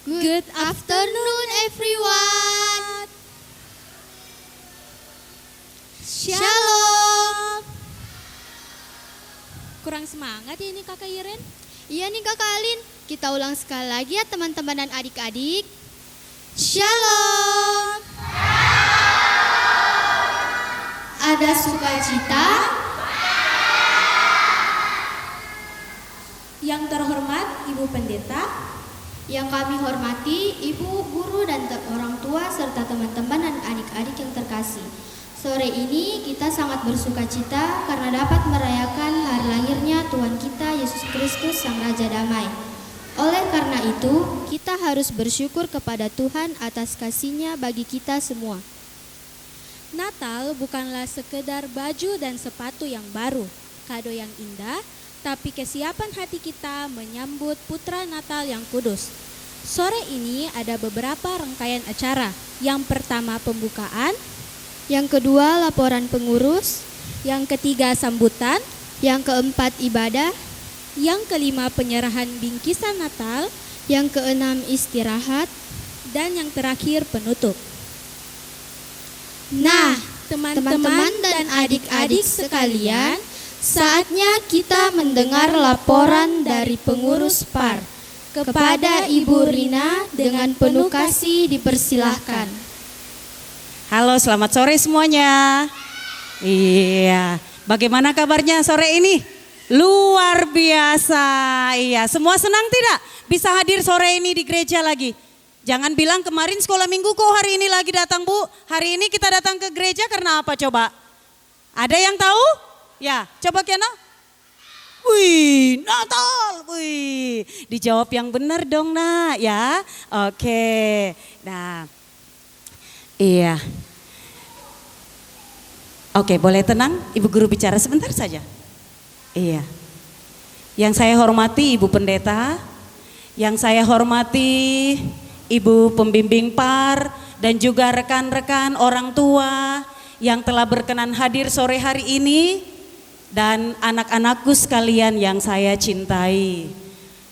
Good afternoon, everyone. Shalom. Kurang semangat ya ini Kakak Iren? Iya nih Kakak Alin, kita ulang sekali lagi ya teman-teman dan adik-adik. Shalom. Ada sukacita. Yang terhormat Ibu Pendeta, Yang kami hormati ibu, guru, dan orang tua serta teman-teman dan adik-adik yang terkasih. Sore ini kita sangat bersukacita karena dapat merayakan hari lahirnya Tuhan kita Yesus Kristus Sang Raja Damai. Oleh karena itu, kita harus bersyukur kepada Tuhan atas kasih-Nya bagi kita semua. Natal bukanlah sekedar baju dan sepatu yang baru, kado yang indah, tapi kesiapan hati kita menyambut Putra Natal yang kudus. Sore ini ada beberapa rangkaian acara. Yang pertama pembukaan, Yang kedua laporan pengurus, yang ketiga sambutan, yang keempat ibadah, yang kelima penyerahan bingkisan Natal, yang keenam istirahat. dan yang terakhir penutup. Nah, Teman-teman dan adik-adik sekalian, saatnya kita mendengar laporan dari pengurus PAR. Kepada Ibu Rina dengan penuh kasih dipersilahkan. Halo, selamat sore semuanya. Iya, bagaimana kabarnya sore ini? Luar biasa. Iya, semua senang tidak bisa hadir sore ini di gereja lagi? Jangan bilang kemarin sekolah minggu kok hari ini lagi datang Bu. Hari ini kita datang ke gereja karena apa coba? Ada yang tahu? Ya, coba Kiana. Wih, Natal. Wih, dijawab yang benar dong nak ya. Oke, nah. Iya. Oke, boleh tenang? Ibu guru bicara sebentar saja. Iya. Yang saya hormati Ibu Pendeta, yang saya hormati Ibu Pembimbing PAR, dan juga rekan-rekan orang tua yang telah berkenan hadir sore hari ini, dan anak-anakku sekalian yang saya cintai.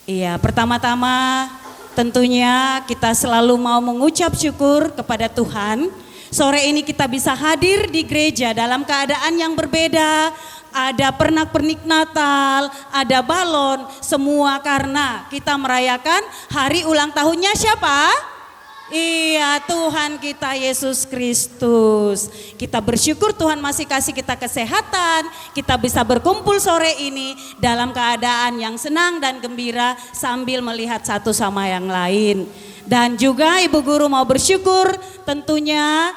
Iya, pertama-tama tentunya kita selalu mau mengucap syukur kepada Tuhan. Sore ini kita bisa hadir di gereja dalam keadaan yang berbeda. Ada pernak-pernik Natal, ada balon, semua karena kita merayakan hari ulang tahunnya siapa? Iya, Tuhan kita Yesus Kristus. Kita bersyukur Tuhan masih kasih kita kesehatan, kita bisa berkumpul sore ini dalam keadaan yang senang dan gembira sambil melihat satu sama yang lain. Dan juga Ibu Guru mau bersyukur tentunya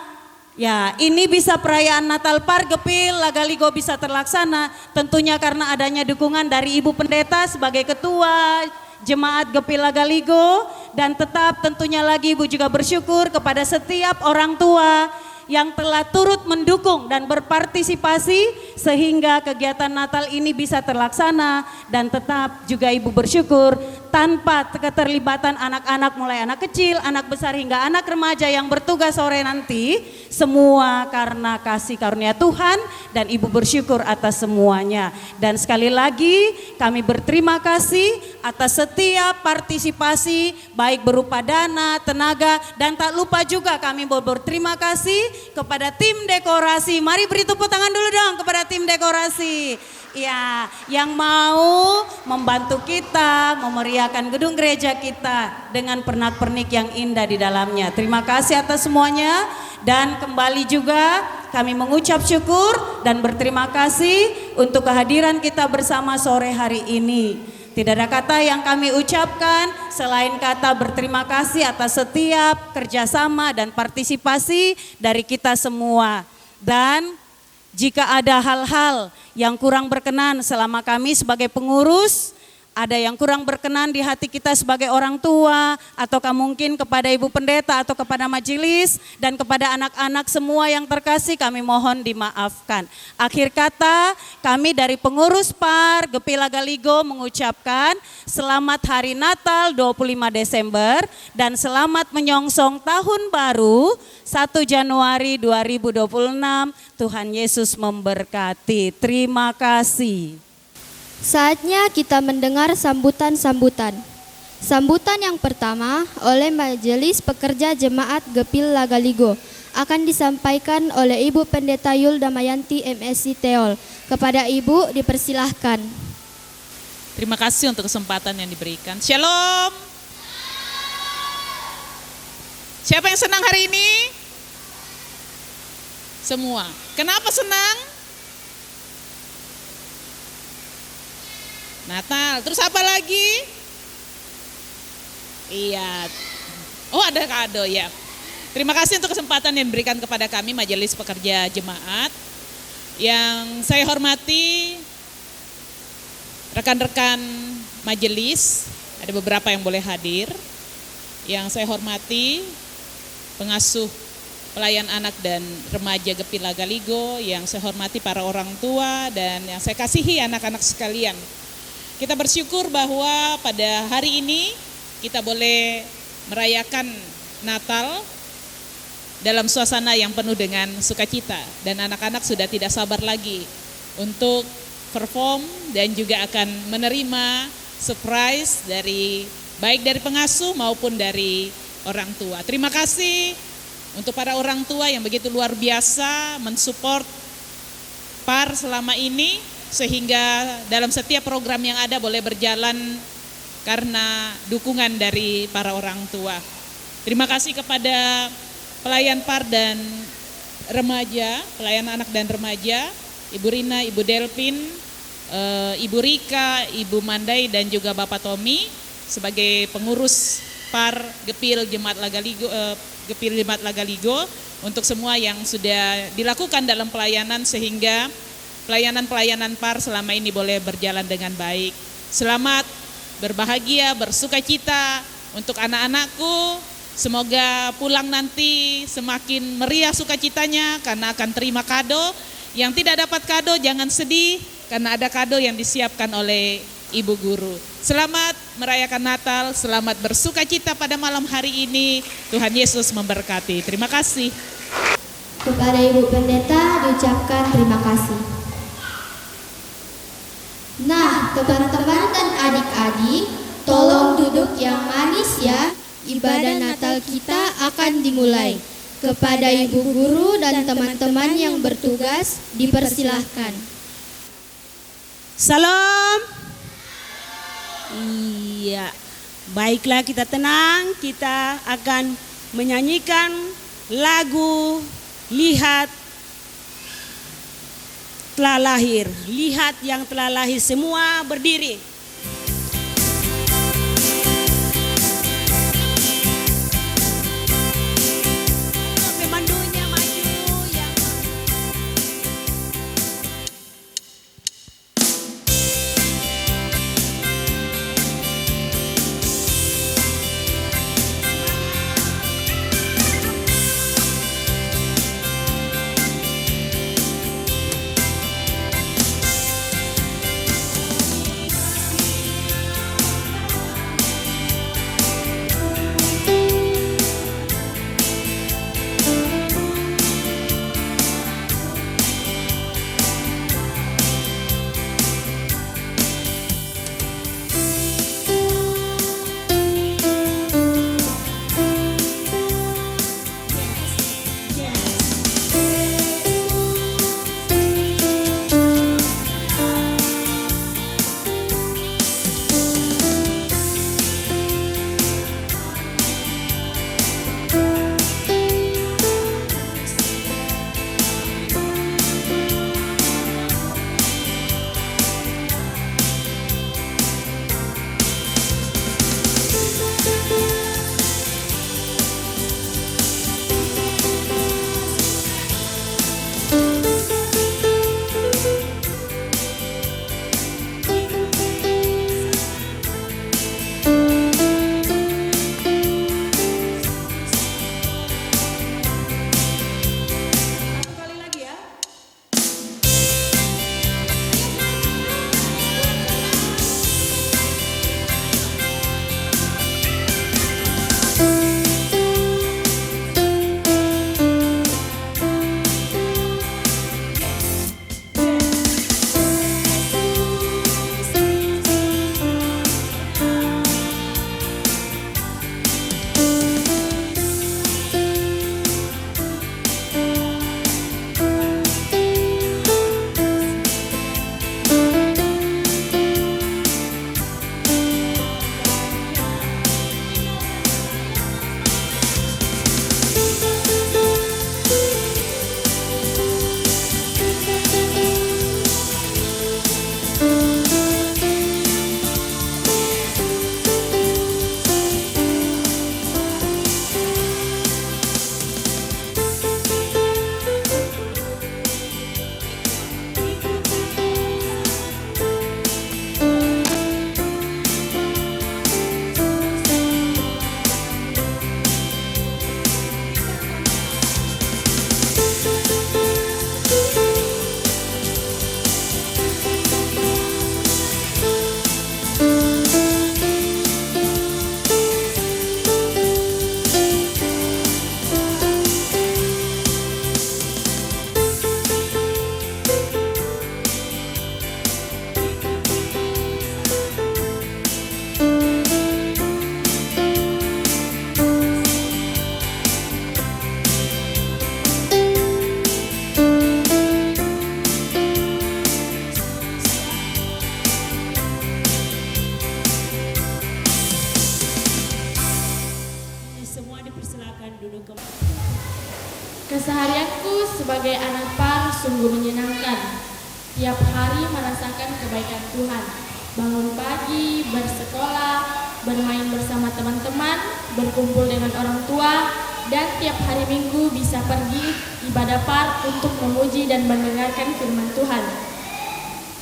ya ini bisa perayaan Natal PAR Gepil Lagaligo bisa terlaksana tentunya karena adanya dukungan dari Ibu Pendeta sebagai ketua Jemaat Gepil Lagaligo, dan tetap tentunya lagi Ibu juga bersyukur kepada setiap orang tua yang telah turut mendukung dan berpartisipasi sehingga kegiatan Natal ini bisa terlaksana, dan tetap juga Ibu bersyukur tanpa keterlibatan anak-anak mulai anak kecil, anak besar hingga anak remaja yang bertugas sore nanti, semua karena kasih karunia Tuhan, dan Ibu bersyukur atas semuanya. Dan sekali lagi kami berterima kasih atas setiap partisipasi baik berupa dana, tenaga, dan tak lupa juga kami berterima kasih kepada tim dekorasi. Mari beri tepuk tangan dulu dong kepada tim dekorasi. Ya, yang mau membantu kita memeriahkan gedung gereja kita dengan pernak-pernik yang indah di dalamnya. Terima kasih atas semuanya, dan kembali juga kami mengucap syukur dan berterima kasih untuk kehadiran kita bersama sore hari ini. Tidak ada kata yang kami ucapkan selain kata berterima kasih atas setiap kerjasama dan partisipasi dari kita semua. Dan jika ada hal-hal yang kurang berkenan selama kami sebagai pengurus, ada yang kurang berkenan di hati kita sebagai orang tua, ataukah mungkin kepada Ibu Pendeta atau kepada majelis dan kepada anak-anak semua yang terkasih, kami mohon dimaafkan. Akhir kata, kami dari pengurus PAR Gepil Lagaligo mengucapkan selamat Hari Natal 25 Desember dan selamat menyongsong tahun baru 1 Januari 2026. Tuhan Yesus memberkati. Terima kasih. Saatnya kita mendengar sambutan-sambutan. Sambutan yang pertama oleh Majelis Pekerja Jemaat Gepil Lagaligo akan disampaikan oleh Ibu Pendeta Yul Damayanti MSc Teol. Kepada Ibu dipersilahkan. Terima kasih untuk kesempatan yang diberikan. Shalom. Siapa yang senang hari ini? Semua. Kenapa senang? Natal. Terus apa lagi? Iya. Oh, ada kado ya. Terima kasih untuk kesempatan yang diberikan kepada kami Majelis Pekerja Jemaat. Yang saya hormati rekan-rekan majelis, ada beberapa yang boleh hadir. Yang saya hormati pengasuh pelayan anak dan remaja Gepil Lagaligo, yang saya hormati para orang tua, dan yang saya kasihi anak-anak sekalian. Kita bersyukur bahwa pada hari ini kita boleh merayakan Natal dalam suasana yang penuh dengan sukacita, dan anak-anak sudah tidak sabar lagi untuk perform dan juga akan menerima surprise dari baik dari pengasuh maupun dari orang tua. Terima kasih untuk para orang tua yang begitu luar biasa mensupport PAR selama ini, sehingga dalam setiap program yang ada boleh berjalan karena dukungan dari para orang tua. Terima kasih kepada pelayan PAR dan remaja, pelayan anak dan remaja, Ibu Rina, Ibu Delpin, Ibu Rika, Ibu Mandai, dan juga Bapak Tommy sebagai pengurus PAR Gepil Jemaat Lagaligo, Gepil Jemaat Lagaligo, untuk semua yang sudah dilakukan dalam pelayanan sehingga pelayanan-pelayanan PAR selama ini boleh berjalan dengan baik. Selamat, berbahagia, bersukacita untuk anak-anakku. Semoga pulang nanti semakin meriah sukacitanya karena akan terima kado. Yang tidak dapat kado jangan sedih karena ada kado yang disiapkan oleh Ibu Guru. Selamat merayakan Natal, selamat bersukacita pada malam hari ini. Tuhan Yesus memberkati. Terima kasih. Kepada Ibu Pendeta diucapkan terima kasih. Nah, teman-teman dan adik-adik, tolong duduk yang manis ya. Ibadah Natal kita akan dimulai. Kepada Ibu Guru dan teman-teman yang bertugas dipersilahkan. Salam. Iya, baiklah kita tenang, kita akan menyanyikan lagu Lihat Telah Lahir. Lihat yang telah lahir, semua berdiri. Pemandunya maju yang duduk kembali. Keseharianku sebagai anak PAR sungguh menyenangkan. Tiap hari merasakan kebaikan Tuhan. Bangun pagi, bersekolah, bermain bersama teman-teman, berkumpul dengan orang tua, dan tiap hari Minggu bisa pergi ibadah PAR untuk memuji dan mendengarkan firman Tuhan.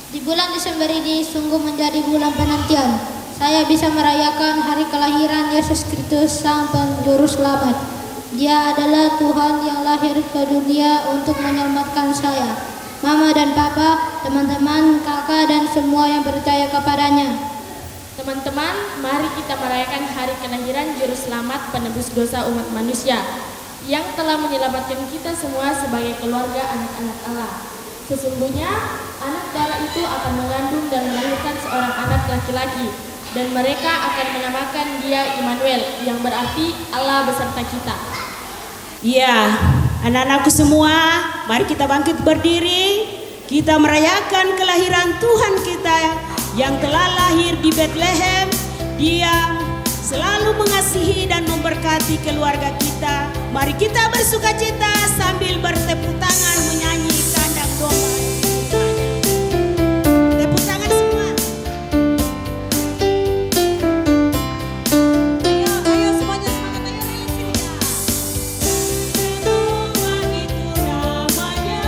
Di bulan Desember ini sungguh menjadi bulan penantian. Saya bisa merayakan hari kelahiran Yesus Kristus Sang Penjuru Selamat. Dia adalah Tuhan yang lahir ke dunia untuk menyelamatkan saya, Mama dan Papa, teman-teman, kakak, dan semua yang percaya kepadanya. Teman-teman, mari kita merayakan hari kelahiran Juru Selamat penebus dosa umat manusia yang telah menyelamatkan kita semua sebagai keluarga anak-anak Allah. Sesungguhnya, anak darah itu akan mengandung dan melahirkan seorang anak laki-laki, dan mereka akan menamakan dia Immanuel, yang berarti Allah beserta kita. Ya, anak-anakku semua, mari kita bangkit berdiri. Kita merayakan kelahiran Tuhan kita yang telah lahir di Bethlehem. Dia selalu mengasihi dan memberkati keluarga kita. Mari kita bersukacita sambil bertepuk tangan menyanyi kandang domba. Tepuk tangan semua. Ayo semuanya semangat, ayo rilis ya. Semua itu namanya,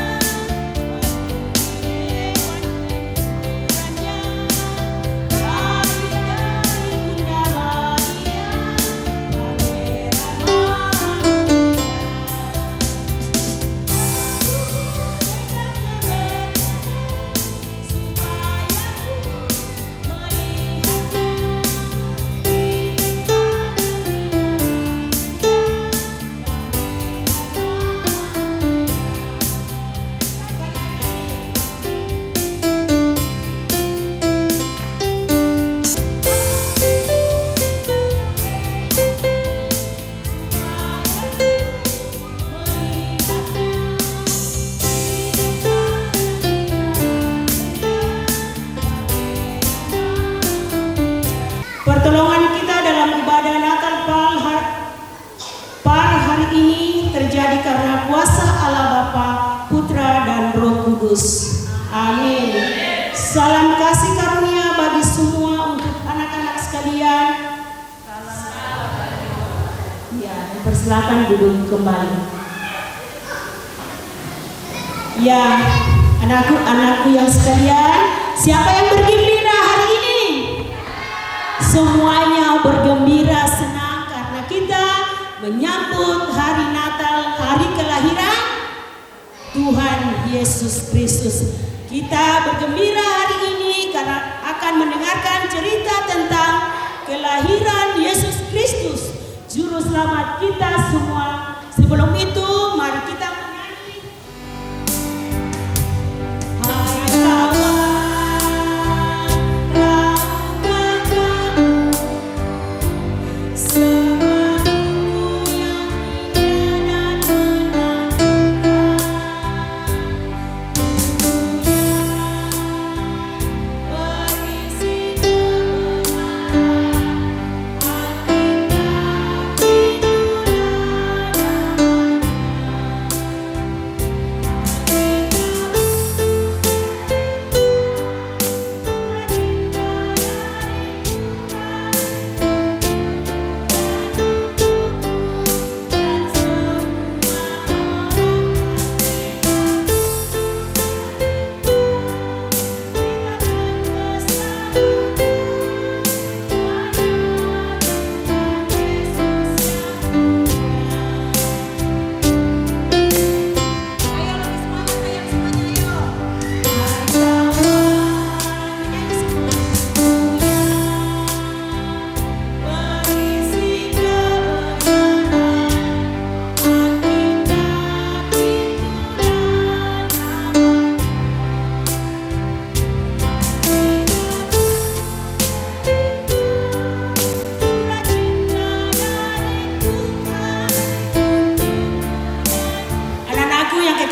pertolongan kita dalam ibadah Natal PAR hari ini terjadi karena kuasa Allah Bapa, Putra, dan Roh Kudus. Amin. Salam kasih karunia bagi semua untuk anak-anak sekalian. Ya, persilakan duduk kembali. Ya, anakku yang sekalian, siapa yang bergembira hari ini? Semuanya bergembira, senang karena kita menyambut hari Natal, hari kelahiran Tuhan Yesus Kristus. Kita bergembira hari ini karena akan mendengarkan cerita tentang kelahiran Yesus Kristus, Juru Selamat kita semua. Sebelum itu, mari kita menyanyi. Hai kawan,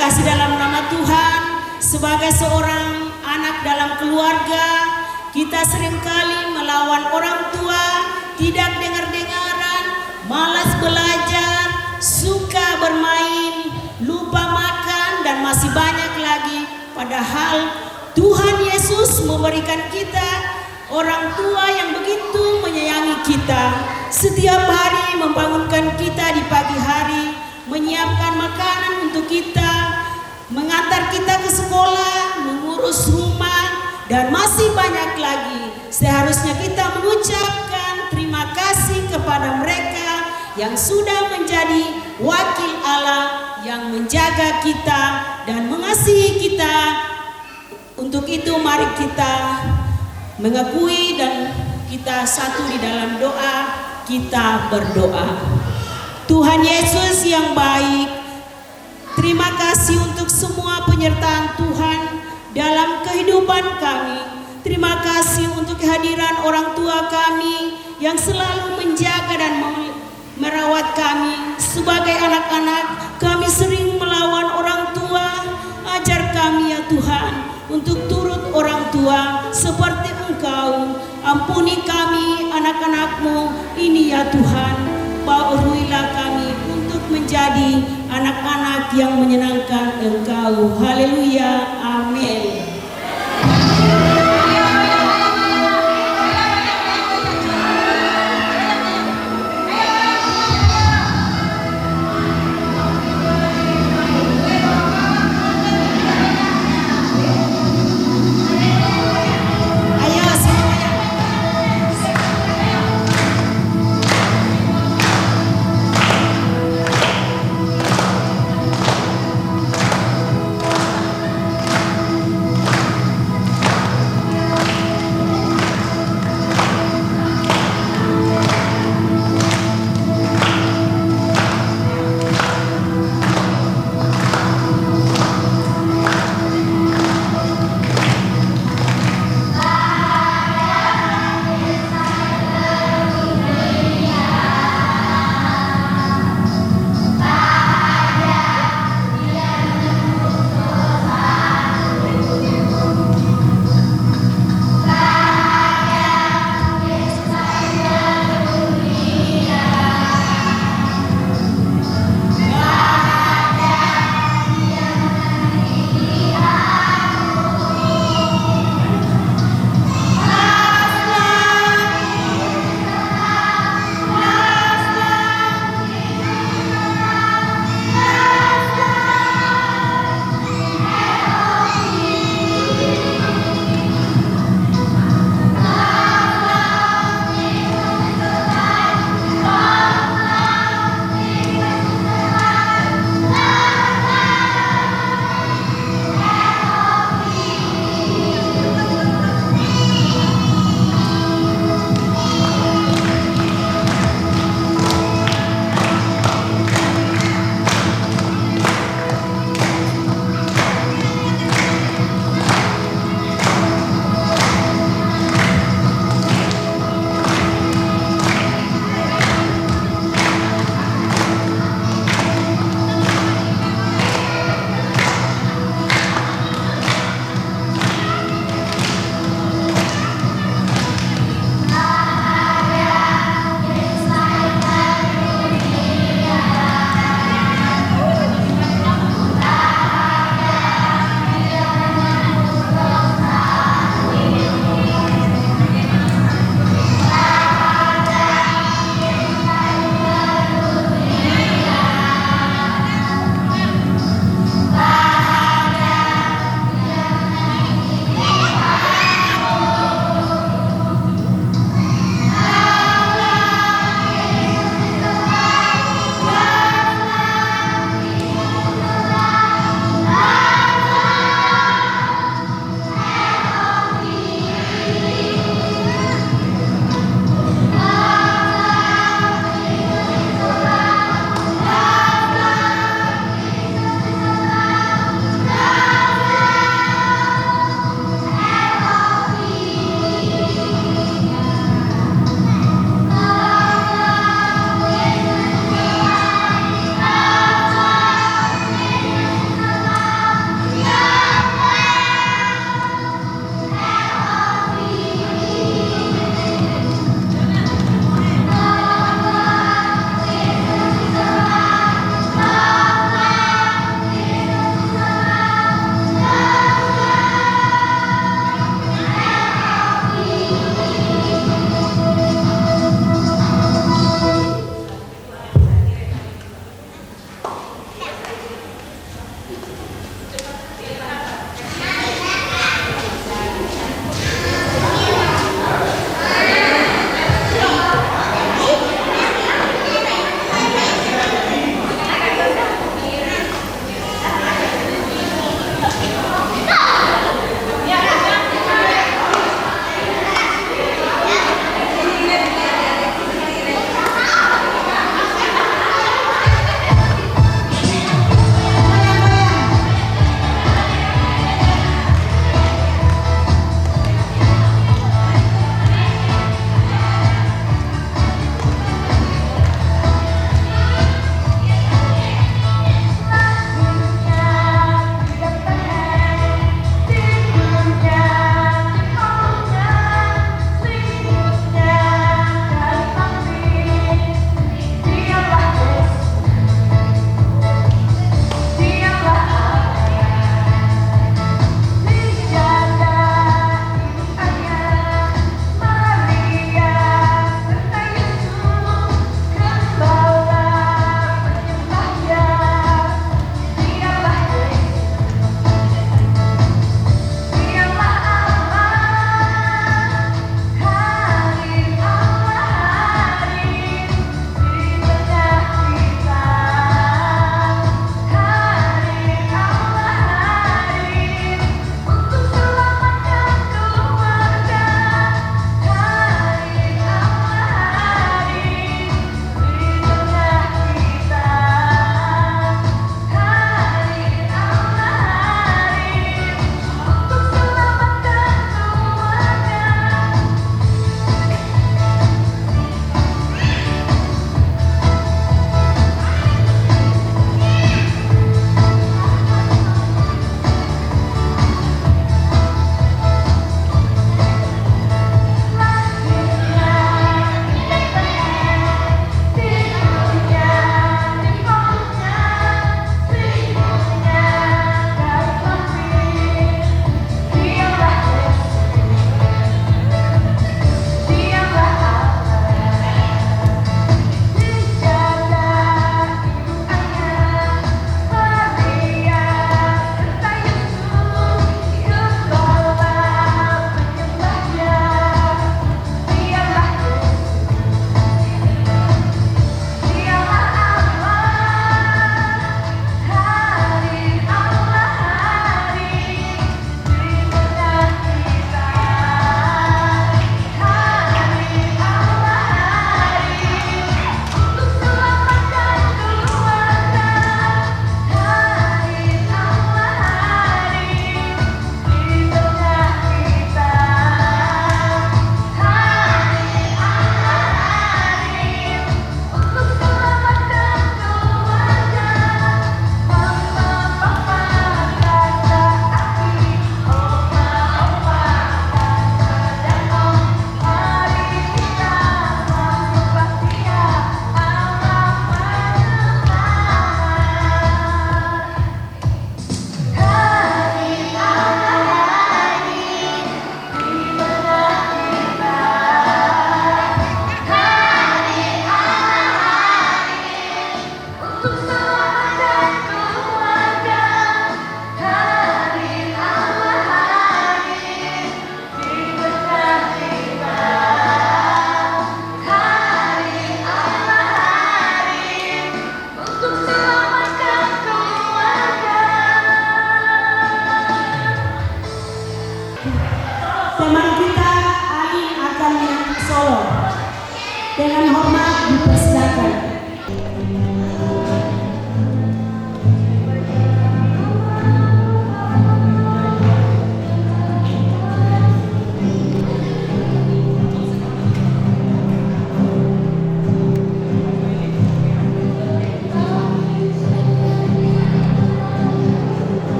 kasih dalam nama Tuhan, sebagai seorang anak dalam keluarga, kita seringkali melawan orang tua, tidak dengar-dengaran, malas belajar, Padahal Tuhan Yesus memberikan kita orang tua yang begitu menyayangi kita. Setiap hari membangunkan kita di pagi hari, menyiapkan makanan untuk kita, mengantar kita ke sekolah, mengurus rumah, dan masih banyak lagi. Seharusnya kita mengucapkan terima kasih kepada mereka yang sudah menjadi wakil Allah yang menjaga kita dan mengasihi kita. Untuk itu mari kita mengakui dan kita satu di dalam doa, kita berdoa. Tuhan Yesus yang baik, terima kasih untuk semua penyertaan Tuhan dalam kehidupan kami. Terima kasih untuk kehadiran orang tua kami yang selalu menjaga dan merawat kami. Sebagai anak-anak, kami sering melawan orang tua. Ajar kami ya Tuhan untuk turut orang tua seperti Engkau. Ampuni kami anak-anak-Mu ini ya Tuhan. Baurilah kami untuk menjadi anak-anak yang menyenangkan Engkau. Haleluya, amin.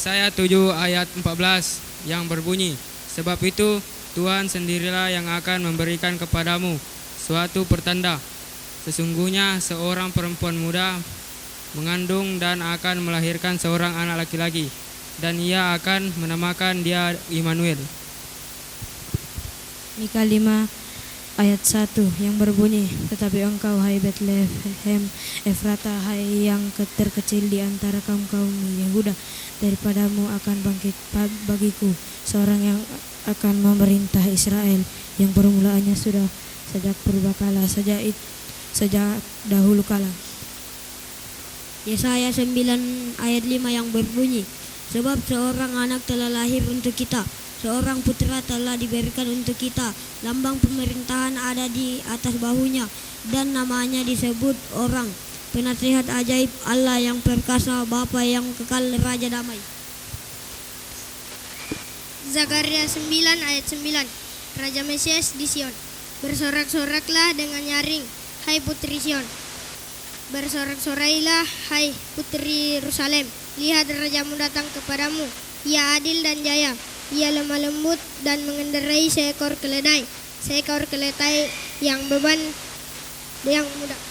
Yesaya 7 ayat 14 yang berbunyi, sebab itu Tuhan sendirilah yang akan memberikan kepadamu suatu pertanda. Sesungguhnya seorang perempuan muda mengandung dan akan melahirkan seorang anak laki-laki, dan ia akan menamakan dia Immanuel. Mika 5 ayat 1 yang berbunyi, tetapi engkau hai Bethlehem Efrata, hai yang terkecil di antara kaum-kaum Yehuda, daripadamu akan bangkit bagiku seorang yang akan memerintah Israel, yang permulaannya sudah sejak purbakala, sejak dahulu kala. Yesaya 9 ayat 5 yang berbunyi, sebab seorang anak telah lahir untuk kita, seorang putra telah diberikan untuk kita, lambang pemerintahan ada di atas bahunya, dan namanya disebut Orang Penasihat Ajaib, Allah yang perkasa, Bapa yang kekal, Raja Damai. Zakaria 9 ayat 9, Raja Mesias di Sion. Bersorak-soraklah dengan nyaring, hai putri Sion. Bersorak-sorailah, hai putri Yerusalem. Lihat rajamu datang kepadamu, ia adil dan jaya. Ia lemah lembut dan mengendarai seekor keledai yang beban yang mudah.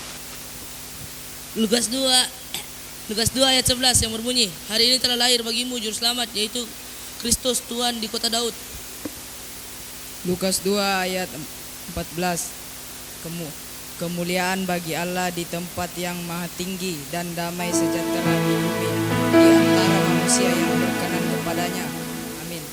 Lukas 2 ayat 11 yang berbunyi, hari ini telah lahir bagimu juru selamat, yaitu Kristus Tuhan di kota Daud. Lukas 2 ayat 14, kemuliaan bagi Allah di tempat yang maha tinggi, dan damai sejahtera di bumi di antara manusia yang berkenan kepadanya. Amin.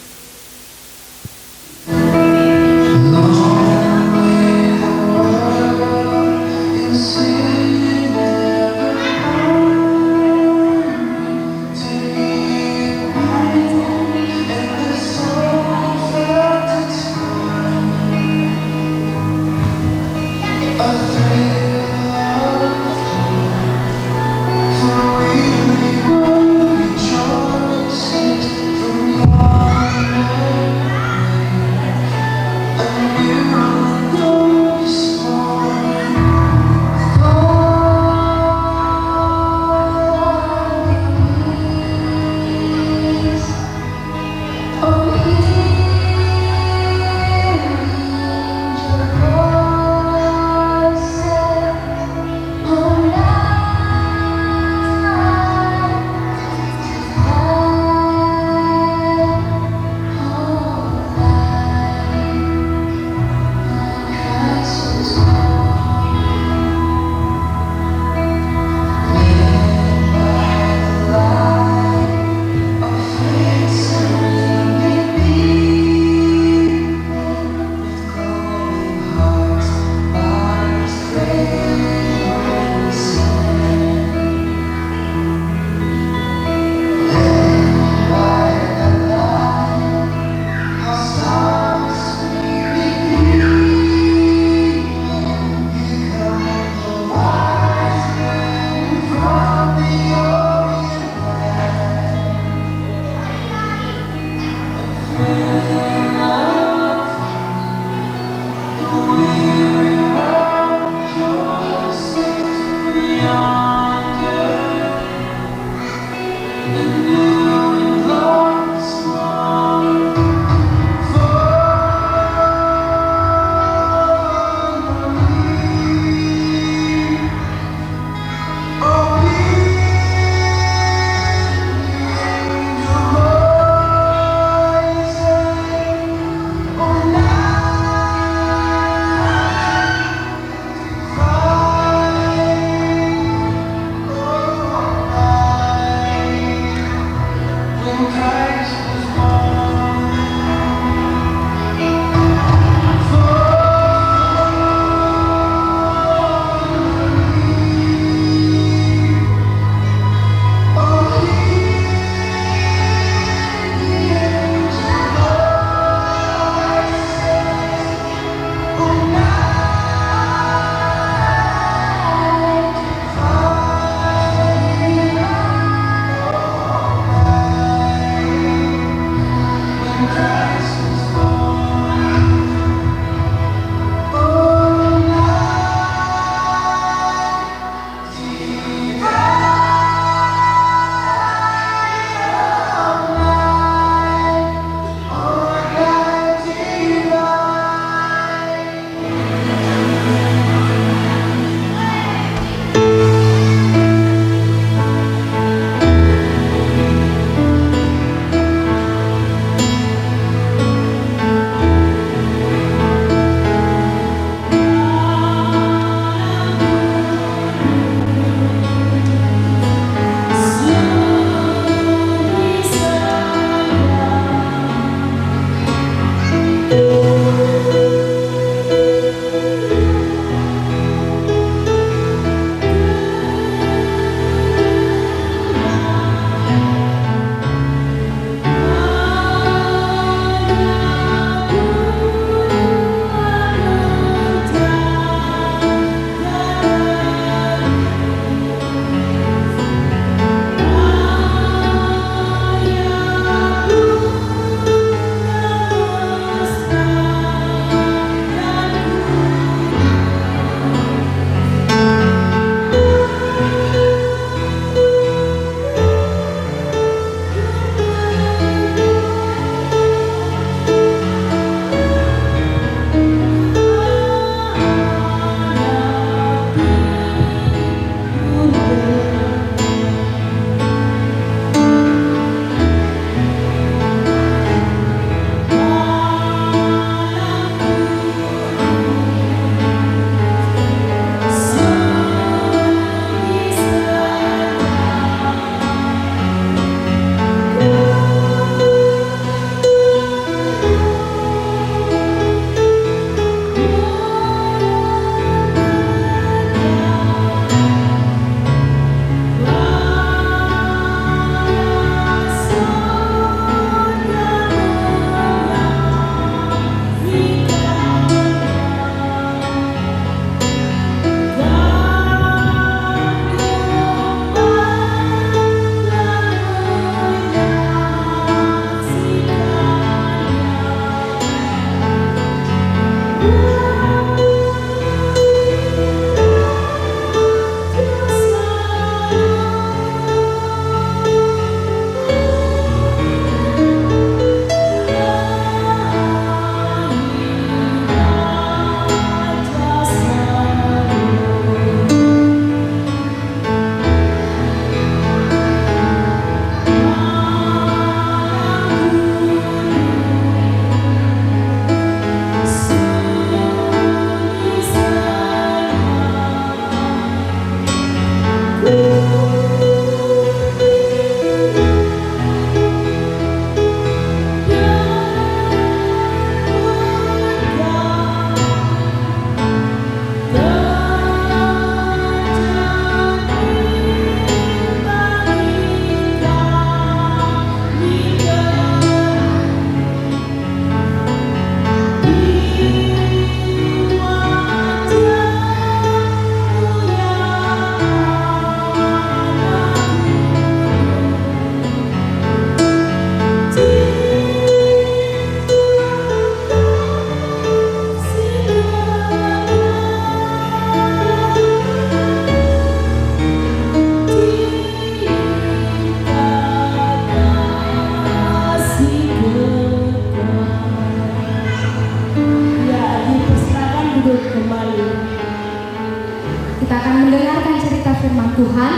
Kita akan mendengarkan cerita firman Tuhan.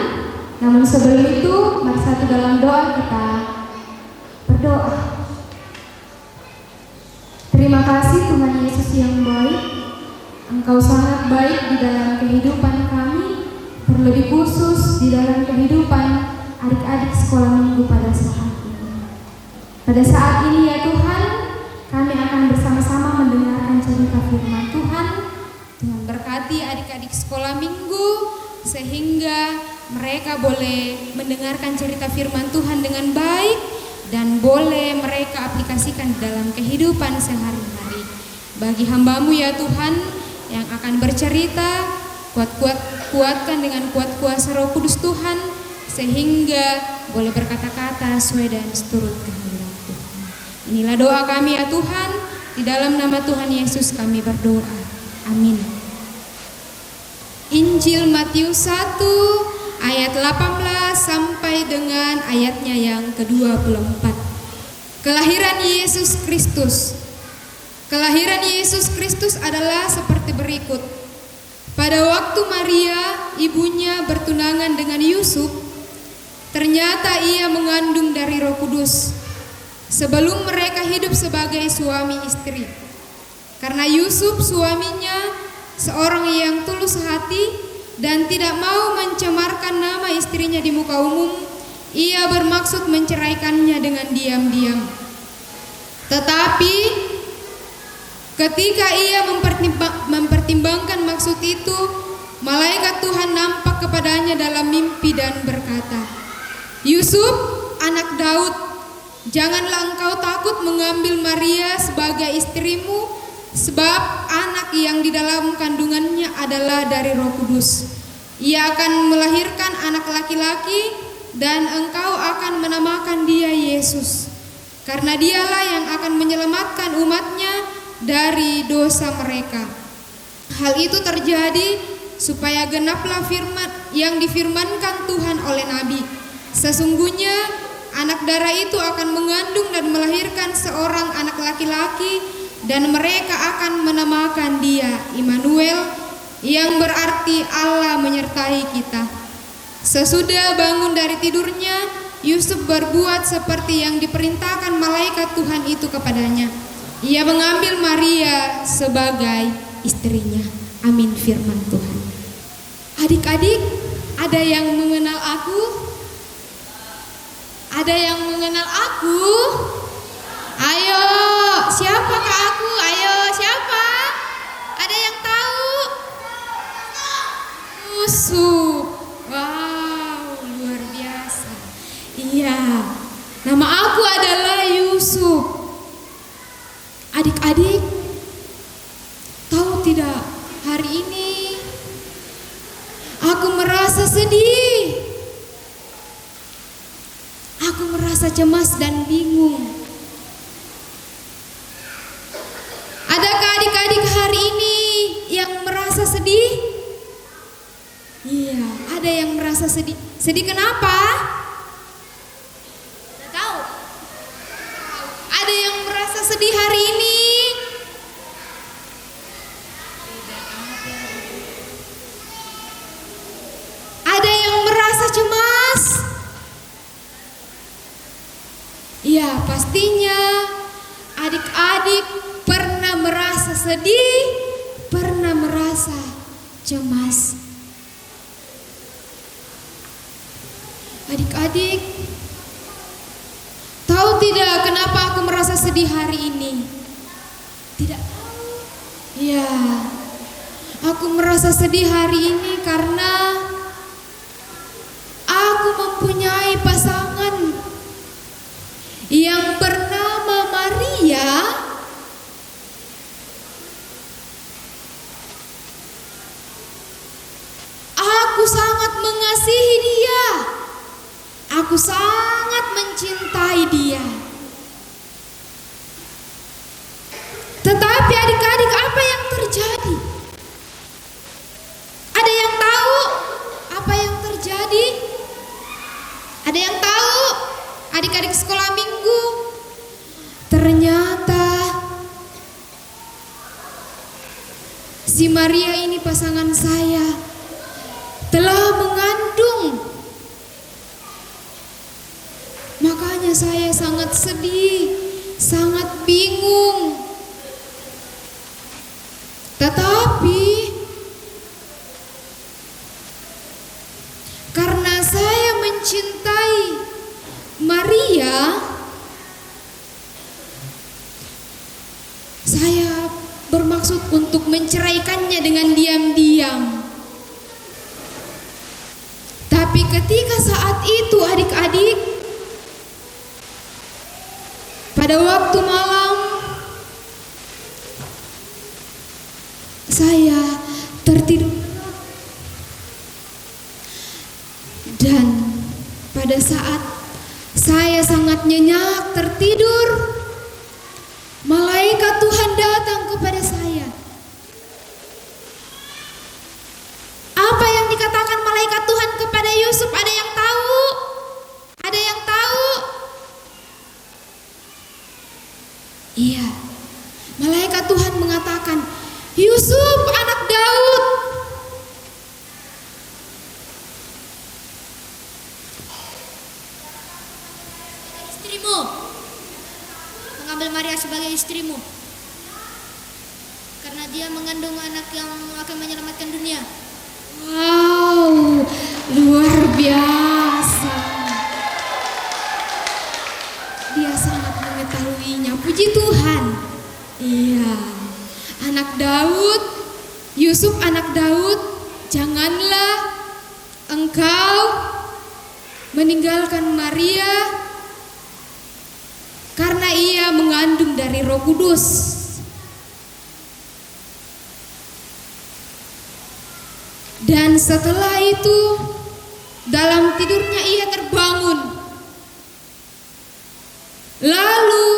Namun sebelum itu, mari satu dalam doa kita berdoa. Terima kasih Tuhan Yesus yang baik. Engkau sangat baik di dalam kehidupan kami, terlebih khusus di dalam kehidupan adik-adik sekolah minggu pada saat ini. Pada saat ini ya Tuhan, kami akan bersama-sama mendengarkan cerita firman Tuhan. Tuhan berkati adik-adik sekolah minggu sehingga mereka boleh mendengarkan cerita firman Tuhan dengan baik dan boleh mereka aplikasikan dalam kehidupan sehari-hari. Bagi hambamu ya Tuhan yang akan bercerita, kuatkan dengan kuat kuasa Roh Kudus Tuhan sehingga boleh berkata-kata sesuai dan seturut kehendak Tuhan. Inilah doa kami ya Tuhan, di dalam nama Tuhan Yesus kami berdoa. Amin. Injil Matius 1 ayat 18 sampai dengan ayatnya yang ke-24. Kelahiran Yesus Kristus. Kelahiran Yesus Kristus adalah seperti berikut. Pada waktu Maria, ibunya bertunangan dengan Yusuf, ternyata ia mengandung dari Roh Kudus sebelum mereka hidup sebagai suami istri. Karena Yusuf suaminya seorang yang tulus hati dan tidak mau mencemarkan nama istrinya di muka umum, ia bermaksud menceraikannya dengan diam-diam. Tetapi ketika ia mempertimbangkan maksud itu, malaikat Tuhan nampak kepadanya dalam mimpi dan berkata, "Yusuf, anak Daud, janganlah engkau takut mengambil Maria sebagai istrimu, sebab anak yang di dalam kandungannya adalah dari Roh Kudus. Ia akan melahirkan anak laki-laki dan engkau akan menamakan dia Yesus, karena dialah yang akan menyelamatkan umatnya dari dosa mereka." Hal itu terjadi supaya genaplah firman yang difirmankan Tuhan oleh Nabi. Sesungguhnya anak darah itu akan mengandung dan melahirkan seorang anak laki-laki, dan mereka akan menamakan dia Immanuel, yang berarti Allah menyertai kita. Sesudah bangun dari tidurnya, Yusuf berbuat seperti yang diperintahkan malaikat Tuhan itu kepadanya. Ia mengambil Maria sebagai istrinya. Amin firman Tuhan. Adik-adik, ada yang mengenal aku? Ada yang mengenal aku? Ayo, siapakah aku? Ayo, siapa? Ada yang tahu? Yusuf. Wow, luar biasa. Iya, nama aku adalah Yusuf. Adik-adik, tahu tidak, hari ini aku merasa sedih. Aku merasa cemas dan bingung. Adakah adik-adik hari ini yang merasa sedih? Iya, ada yang merasa sedih. Sedih kenapa? Tidak tahu. Ada yang merasa sedih hari ini? Tidak ada. Ada yang merasa cemas? Iya, pastinya adik-adik pernah merasa sedih, pernah merasa cemas. Adik-adik, tahu tidak kenapa aku merasa sedih hari ini? Tidak tahu. Ya, aku merasa sedih hari ini karena aku mempunyai pasangan yang bernama Maria. Aku sangat mengasihi dia. Aku sangat mencintai dia. Tetapi adik-adik, apa yang terjadi? Ada yang tahu apa yang terjadi? Ada yang tahu? Adik-adik sekolah minggu, ternyata si si Maria ini pasangan saya telah mengandung. Makanya saya sangat sedih, sangat bingung. Tetapi karena saya mencintai Maria, saya bermaksud untuk menceraikannya dengan diam-diam. Tapi ketika saat itu adik-adik, pada waktu malam saya tertidur dan pada saat saya sangat nyenyak tertidur, malaikat Tuhan datang kepada saya. Apa yang dikatakan malaikat Tuhan kepada Yusuf? Ada yang tahu? Ada yang tahu? Iya, malaikat Tuhan mengatakan, Yusuf anak Daud, Istrimu, mengambil Maria sebagai istrimu, karena dia mengandung anak yang akan menyelamatkan dunia. wow, luar biasa. Dia sangat mengetahuinya, puji Tuhan. Iya, anak Daud, Yusuf anak Daud, janganlah engkau meninggalkan Maria karena ia mengandung dari Roh Kudus. Dan setelah itu dalam tidurnya ia terbangun. Lalu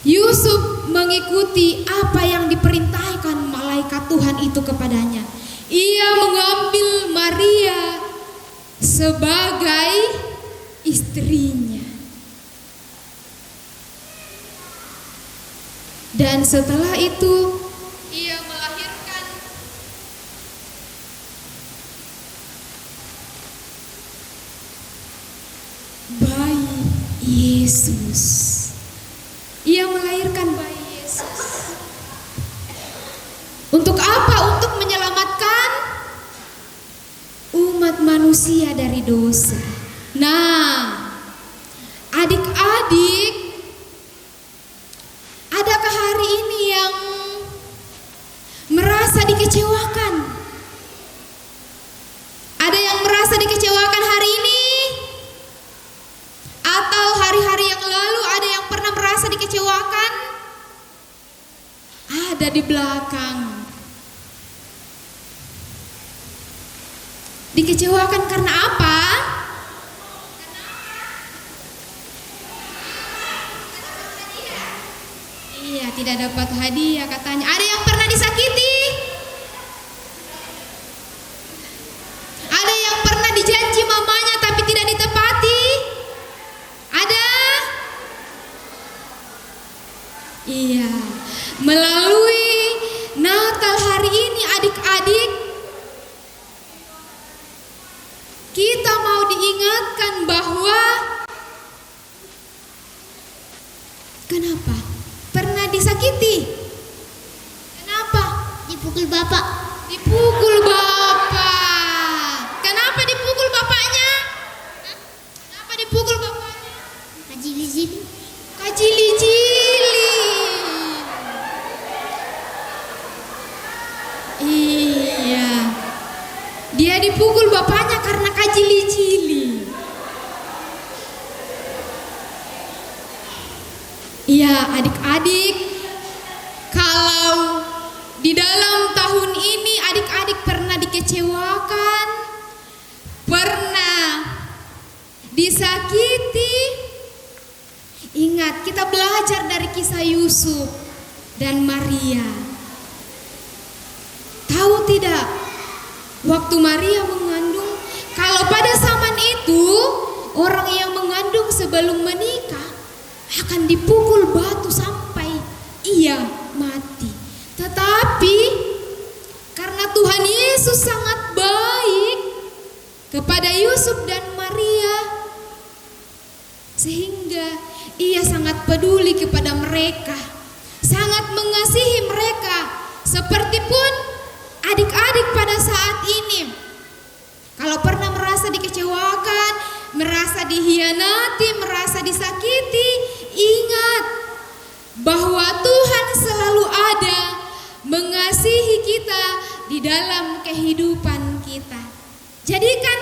Yusuf mengikuti apa yang diperintahkan malaikat Tuhan itu kepadanya. Ia mengambil Maria sebagai istrinya. Dan setelah itu ia melahirkan bayi Yesus. Ia melahirkan bayi Yesus. Untuk apa? Untuk menyelamatkan umat manusia dari dosa. Nah, adik-adik, adakah hari ini yang merasa dikecewakan? Ada yang merasa dikecewakan hari ini? Atau hari-hari yang lalu ada yang pernah merasa dikecewakan? Ada di belakang. Dikecewakan karena apa? Iya, tidak dapat hadiah katanya. Ada yang pernah disakiti? Ada yang pernah dijanji mamanya tapi tidak ditepati? Ada? Iya. Melalui Natal hari ini adik-adik, kita mau diingatkan bahwa kenapa? Pernah disakiti? Kenapa? Dipukul bapak. Dipukul bapak. Kenapa dipukul bapaknya? Kenapa dipukul bapaknya? Kajili-jili. Kajili-jili. Iya. Dia dipukul bapaknya karena kajili-jili. Iya, adik-adik, kalau di dalam tahun ini adik-adik pernah dikecewakan, pernah disakiti, ingat kita belajar dari kisah Yusuf dan Maria. Tahu tidak, waktu Maria mengandung, kalau pada zaman itu orang yang mengandung sebelum menikah akan dipukul batu sampai ia mati. Tetapi kepada Yusuf dan Maria, sehingga ia sangat peduli kepada mereka, sangat mengasihi mereka, seperti pun adik-adik pada saat ini. Kalau pernah merasa dikecewakan, merasa dihianati, merasa disakiti, ingat bahwa Tuhan selalu ada mengasihi kita di dalam kehidupan kita. Jadikan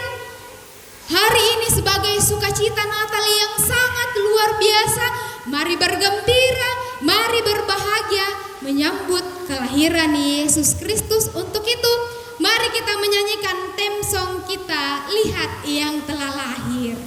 hari ini sebagai sukacita Natal yang sangat luar biasa. Mari bergembira, mari berbahagia menyambut kelahiran Yesus Kristus. Untuk itu, mari kita menyanyikan theme song kita, Lihat Yang Telah Lahir.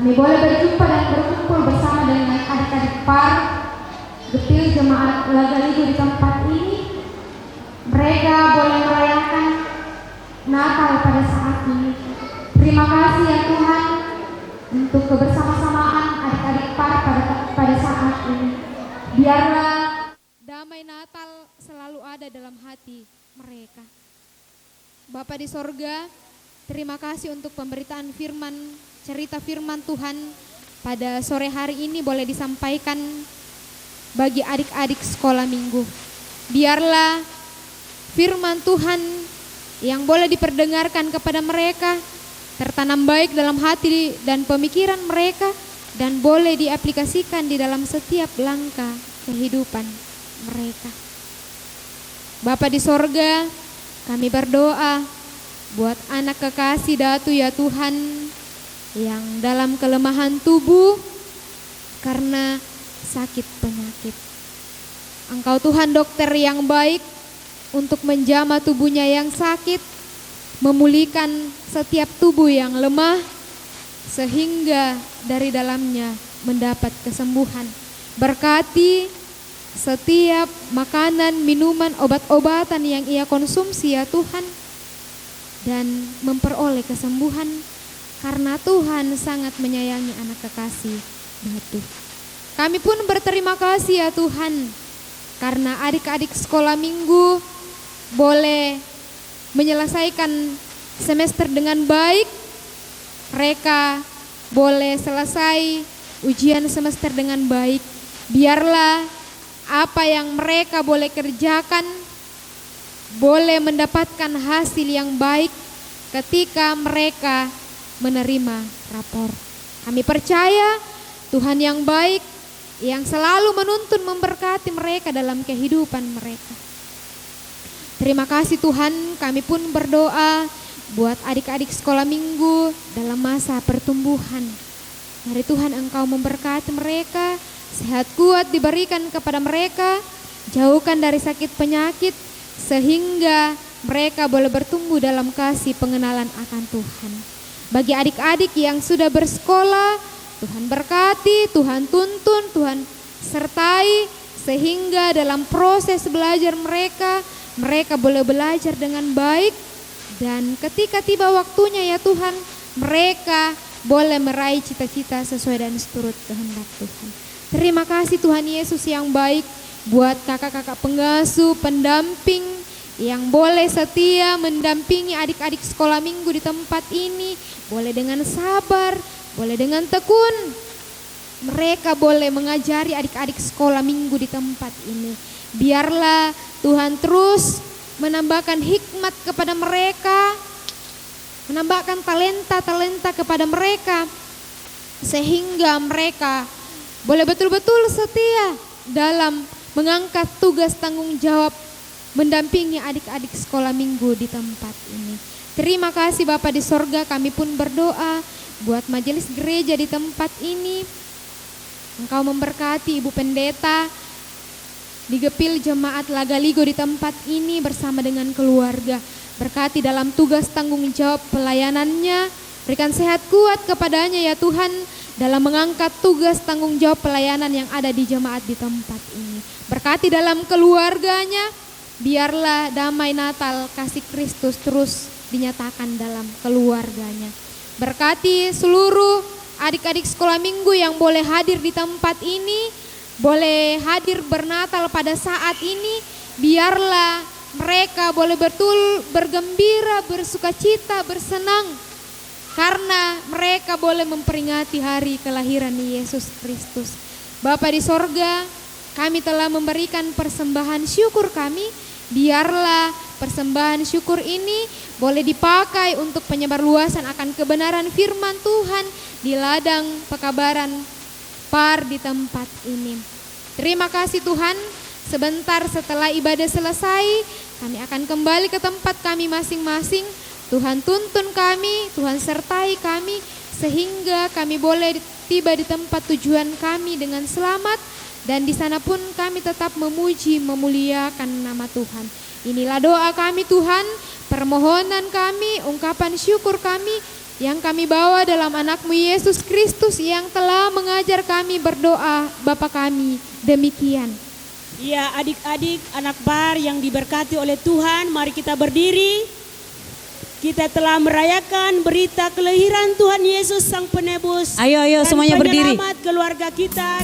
Kami boleh berjumpa dan berkumpul bersama dengan adik-adik par Gepil Jemaat Lagaligo di tempat ini. Mereka boleh merayakan Natal pada saat ini. Terima kasih ya Tuhan untuk kebersama-samaan adik-adik par pada saat ini. Biarlah damai Natal selalu ada dalam hati mereka. Bapa di sorga, terima kasih untuk pemberitaan firman, cerita firman Tuhan pada sore hari ini boleh disampaikan bagi adik-adik sekolah minggu. Biarlah firman Tuhan yang boleh diperdengarkan kepada mereka tertanam baik dalam hati dan pemikiran mereka dan boleh diaplikasikan di dalam setiap langkah kehidupan mereka. Bapa di sorga, kami berdoa buat anak kekasih Datu ya Tuhan yang dalam kelemahan tubuh karena sakit penyakit. Engkau Tuhan dokter yang baik untuk menjamah tubuhnya yang sakit, memulihkan setiap tubuh yang lemah sehingga dari dalamnya mendapat kesembuhan. Berkati setiap makanan, minuman, obat-obatan yang ia konsumsi ya Tuhan, dan memperoleh kesembuhan karena Tuhan sangat menyayangi anak kekasih Datu. Kami pun berterima kasih ya Tuhan karena adik-adik sekolah minggu boleh menyelesaikan semester dengan baik. Mereka boleh selesai ujian semester dengan baik. Biarlah apa yang mereka boleh kerjakan boleh mendapatkan hasil yang baik ketika mereka menerima rapor. Kami percaya Tuhan yang baik yang selalu menuntun memberkati mereka dalam kehidupan mereka. Terima kasih Tuhan, kami pun berdoa buat adik-adik sekolah minggu dalam masa pertumbuhan. Mari Tuhan Engkau memberkati mereka, sehat kuat diberikan kepada mereka, jauhkan dari sakit penyakit, sehingga mereka boleh bertumbuh dalam kasih pengenalan akan Tuhan. Bagi adik-adik yang sudah bersekolah, Tuhan berkati, Tuhan tuntun, Tuhan sertai, sehingga dalam proses belajar mereka boleh belajar dengan baik, dan ketika tiba waktunya ya Tuhan, mereka boleh meraih cita-cita sesuai dan seturut kehendak Tuhan. Terima kasih Tuhan Yesus yang baik buat kakak-kakak pengasuh, pendamping yang boleh setia mendampingi adik-adik sekolah minggu di tempat ini, boleh dengan sabar, boleh dengan tekun. Mereka boleh mengajari adik-adik sekolah minggu di tempat ini. Biarlah Tuhan terus menambahkan hikmat kepada mereka, menambahkan talenta-talenta kepada mereka, sehingga mereka boleh betul-betul setia dalam mengangkat tugas tanggung jawab mendampingi adik-adik sekolah minggu di tempat ini. Terima kasih Bapa di sorga, kami pun berdoa buat majelis gereja di tempat ini. Engkau memberkati Ibu Pendeta di Gepil Jemaat Lagaligo di tempat ini bersama dengan keluarga. Berkati dalam tugas tanggung jawab pelayanannya, berikan sehat kuat kepadanya ya Tuhan dalam mengangkat tugas tanggung jawab pelayanan yang ada di jemaat di tempat ini. Berkati dalam keluarganya, biarlah damai Natal kasih Kristus terus dinyatakan dalam keluarganya. Berkati seluruh adik-adik sekolah minggu yang boleh hadir di tempat ini, boleh hadir bernatal pada saat ini, biarlah mereka boleh betul bergembira, bersukacita, bersenang karena mereka boleh memperingati hari kelahiran Yesus Kristus. Bapa di sorga, kami telah memberikan persembahan syukur kami, biarlah persembahan syukur ini boleh dipakai untuk penyebarluasan akan kebenaran firman Tuhan di ladang pekabaran par di tempat ini. Terima kasih Tuhan, sebentar setelah ibadah selesai, kami akan kembali ke tempat kami masing-masing. Tuhan tuntun kami, Tuhan sertai kami, sehingga kami boleh tiba di tempat tujuan kami dengan selamat, dan di sana pun kami tetap memuji, memuliakan nama Tuhan. Inilah doa kami Tuhan, permohonan kami, ungkapan syukur kami, yang kami bawa dalam anakmu Yesus Kristus yang telah mengajar kami berdoa Bapa kami. Demikian. Ya, adik-adik anak bar yang diberkati oleh Tuhan, mari kita berdiri. Kita telah merayakan berita kelahiran Tuhan Yesus Sang Penebus. Ayo dan semuanya berdiri. penyelamat keluarga kita.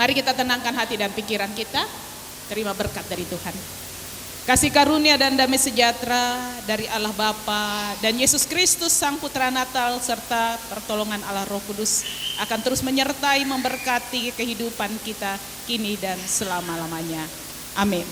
Mari kita tenangkan hati dan pikiran kita, terima berkat dari Tuhan. Kasih karunia dan damai sejahtera dari Allah Bapa dan Yesus Kristus Sang Putra Natal serta pertolongan Allah Roh Kudus akan terus menyertai memberkati kehidupan kita kini dan selama-lamanya. Amin.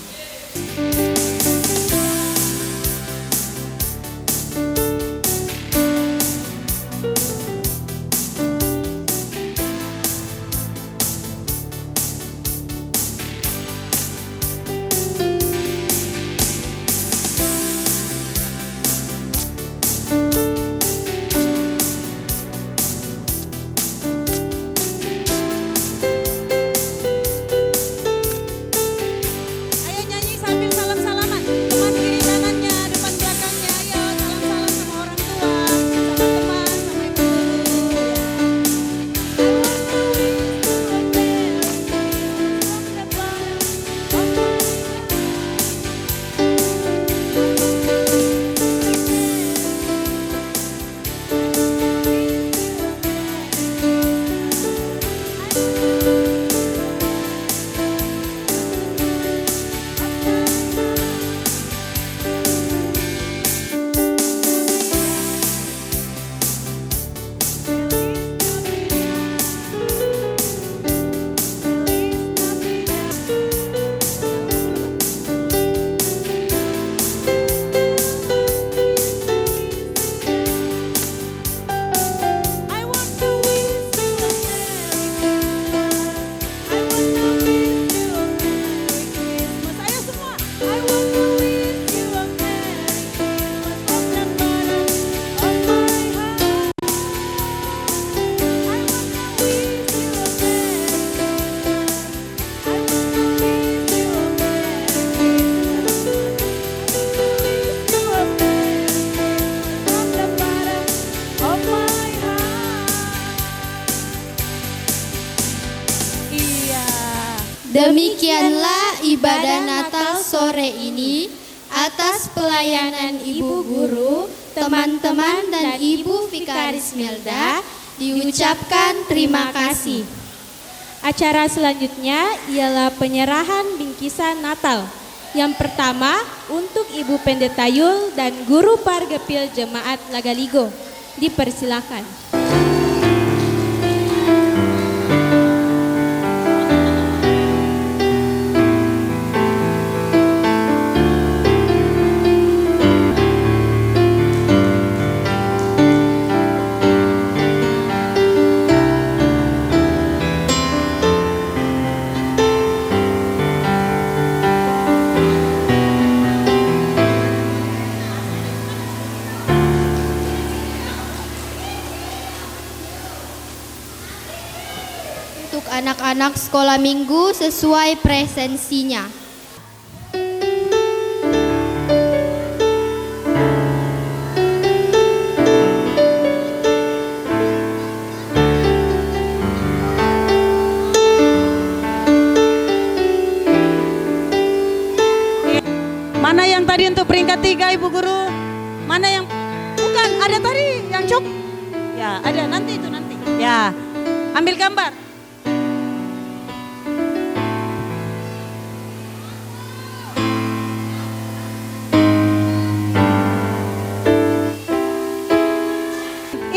Demikianlah ibadah Natal sore ini. Atas pelayanan Ibu Guru, teman-teman dan Ibu Vikaris Melda diucapkan terima kasih. Acara selanjutnya ialah penyerahan bingkisan Natal. Yang pertama untuk Ibu Pendeta Yul dan Guru Pargepil Jemaat Lagaligo. Dipersilakan. Untuk anak-anak sekolah minggu sesuai presensinya. Mana yang tadi untuk peringkat 3 Ibu Guru? Mana yang bukan? Ada tadi yang cok? Ya ada, nanti itu nanti. Ya, ambil gambar.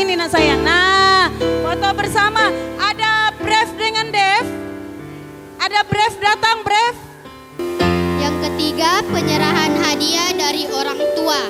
Ini nak sayang. Nah, foto bersama. Ada Brev dengan Dev. Ada Brev datang, Brev. Yang ketiga, penyerahan hadiah dari orang tua.